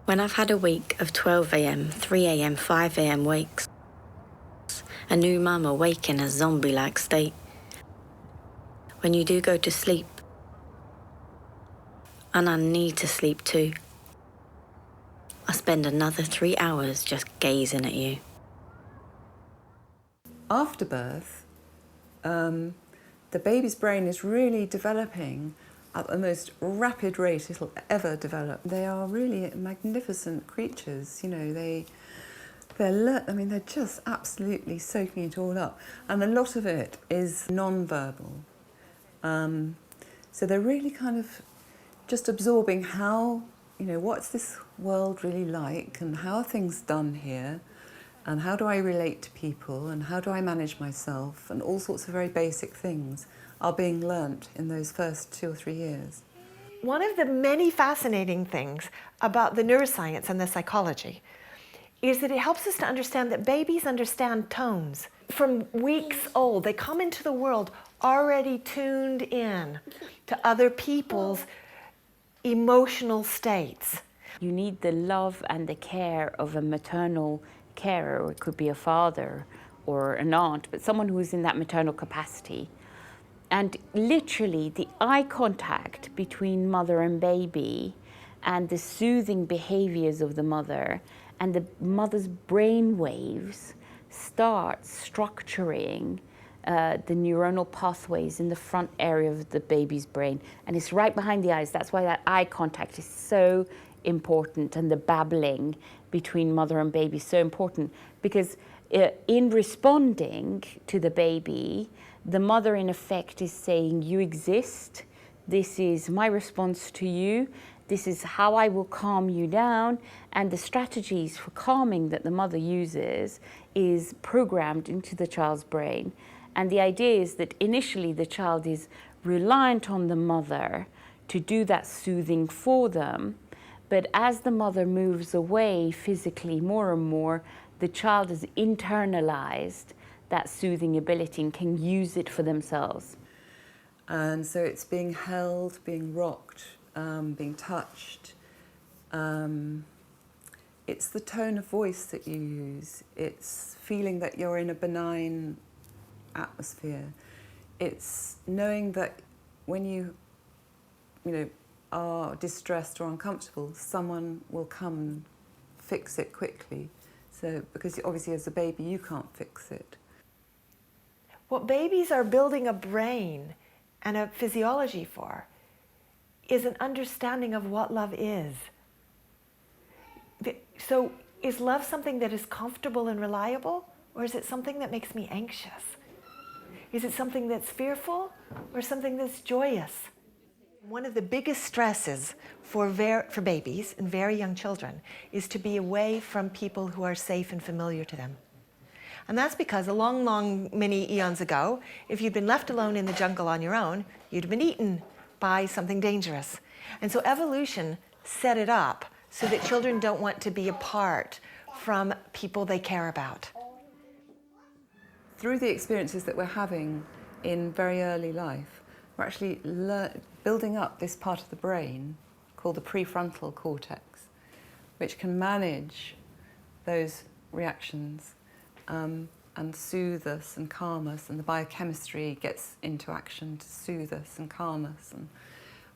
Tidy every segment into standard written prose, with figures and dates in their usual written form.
When I've had a week of 12 a.m, 3 a.m, 5 a.m. wakes, a new mum awake in a zombie-like state. When you do go to sleep, and I need to sleep too, I spend another 3 hours just gazing at you. After birth, the baby's brain is really developing at the most rapid rate it'll ever develop. They are really magnificent creatures, you know, they're just absolutely soaking it all up. And a lot of it is non-verbal. So they're really kind of just absorbing how, you know, what's this world really like, and how are things done here, and how do I relate to people, and how do I manage myself, and all sorts of very basic things are being learnt in those first 2 or 3 years. One of the many fascinating things about the neuroscience and the psychology is that it helps us to understand that babies understand tones. From weeks old, they come into the world already tuned in to other people's emotional states. You need the love and the care of a maternal carer, or it could be a father or an aunt, but someone who's in that maternal capacity. And literally the eye contact between mother and baby and the soothing behaviors of the mother and the mother's brain waves start structuring the neuronal pathways in the front area of the baby's brain. And it's right behind the eyes. That's why that eye contact is so important, and the babbling between mother and baby is so important, because in responding to the baby, the mother in effect is saying, you exist, this is my response to you, this is how I will calm you down, and the strategies for calming that the mother uses is programmed into the child's brain. And the idea is that initially the child is reliant on the mother to do that soothing for them, but as the mother moves away physically more and more, the child has internalized that soothing ability and can use it for themselves. And so it's being held, being rocked, being touched. It's the tone of voice that you use. It's feeling that you're in a benign atmosphere. It's knowing that when you are distressed or uncomfortable, someone will come and fix it quickly. So, because obviously as a baby you can't fix it. What babies are building a brain and a physiology for is an understanding of what love is. So is love something that is comfortable and reliable, or is it something that makes me anxious? Is it something that's fearful or something that's joyous? One of the biggest stresses for babies and very young children is to be away from people who are safe and familiar to them. And that's because many eons ago, if you'd been left alone in the jungle on your own, you'd have been eaten by something dangerous. And so evolution set it up so that children don't want to be apart from people they care about. Through the experiences that we're having in very early life, we're actually building up this part of the brain called the prefrontal cortex, which can manage those reactions and soothe us and calm us, and the biochemistry gets into action to soothe us and calm us.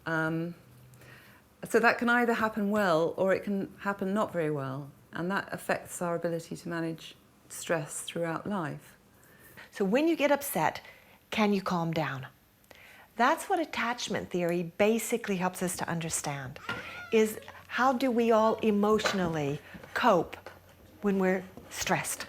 And, so that can either happen well or it can happen not very well, and that affects our ability to manage stress throughout life. So when you get upset, can you calm down? That's what attachment theory basically helps us to understand, is how do we all emotionally cope when we're stressed?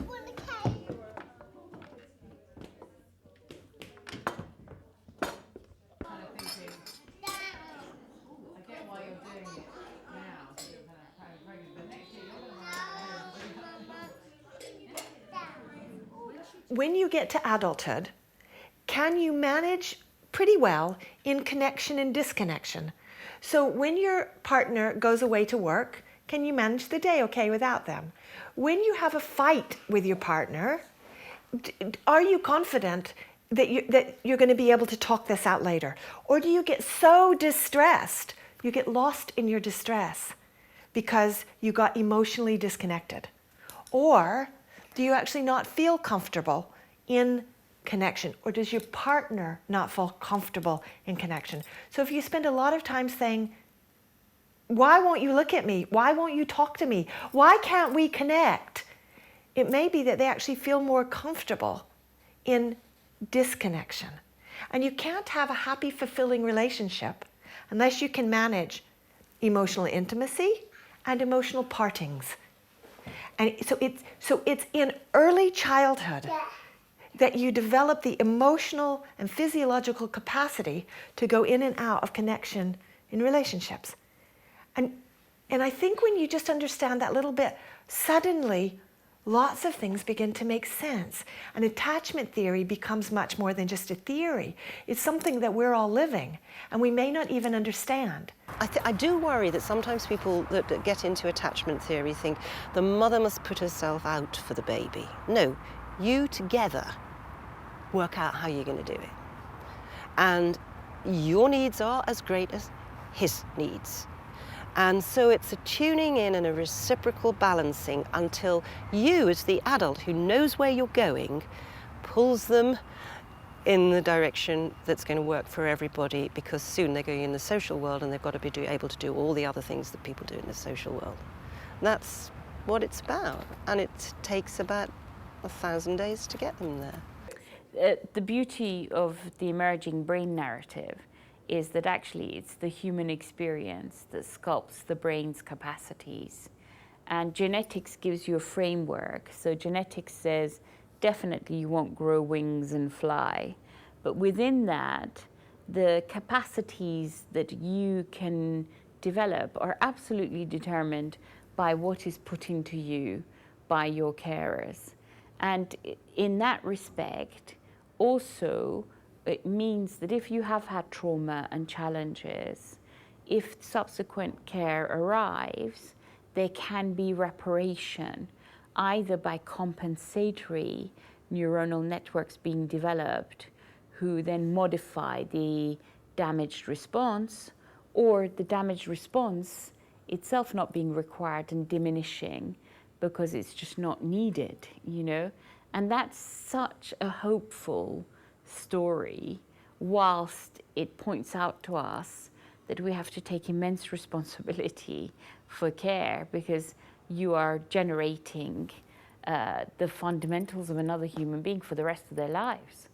When you get to adulthood, can you manage pretty well in connection and disconnection? So when your partner goes away to work, can you manage the day okay without them? When you have a fight with your partner, are you confident that you're going to be able to talk this out later? Or do you get so distressed, you get lost in your distress? because you got emotionally disconnected? Or do you actually not feel comfortable in connection? Or does your partner not feel comfortable in connection? So if you spend a lot of time saying, why won't you look at me? Why won't you talk to me? Why can't we connect? It may be that they actually feel more comfortable in disconnection. And you can't have a happy, fulfilling relationship unless you can manage emotional intimacy and emotional partings. And so it's in early childhood that you develop the emotional and physiological capacity to go in and out of connection in relationships. And I think when you just understand that little bit, suddenly lots of things begin to make sense. And attachment theory becomes much more than just a theory. It's something that we're all living, and we may not even understand. I do worry that sometimes people that get into attachment theory think the mother must put herself out for the baby. No, you together work out how you're going to do it. And your needs are as great as his needs. And so it's a tuning in and a reciprocal balancing until you, as the adult who knows where you're going, pulls them in the direction that's going to work for everybody, because soon they're going in the social world and they've got to be able to do all the other things that people do in the social world. And that's what it's about. And it takes about 1,000 days to get them there. The beauty of the emerging brain narrative is that actually it's the human experience that sculpts the brain's capacities. And genetics gives you a framework. So genetics says definitely you won't grow wings and fly. But within that, the capacities that you can develop are absolutely determined by what is put into you by your carers. And in that respect, also, it means that if you have had trauma and challenges, if subsequent care arrives, there can be reparation, either by compensatory neuronal networks being developed, who then modify the damaged response, or the damaged response itself not being required and diminishing because it's just not needed, you know? And that's such a hopeful story, whilst it points out to us that we have to take immense responsibility for care, because you are generating the fundamentals of another human being for the rest of their lives.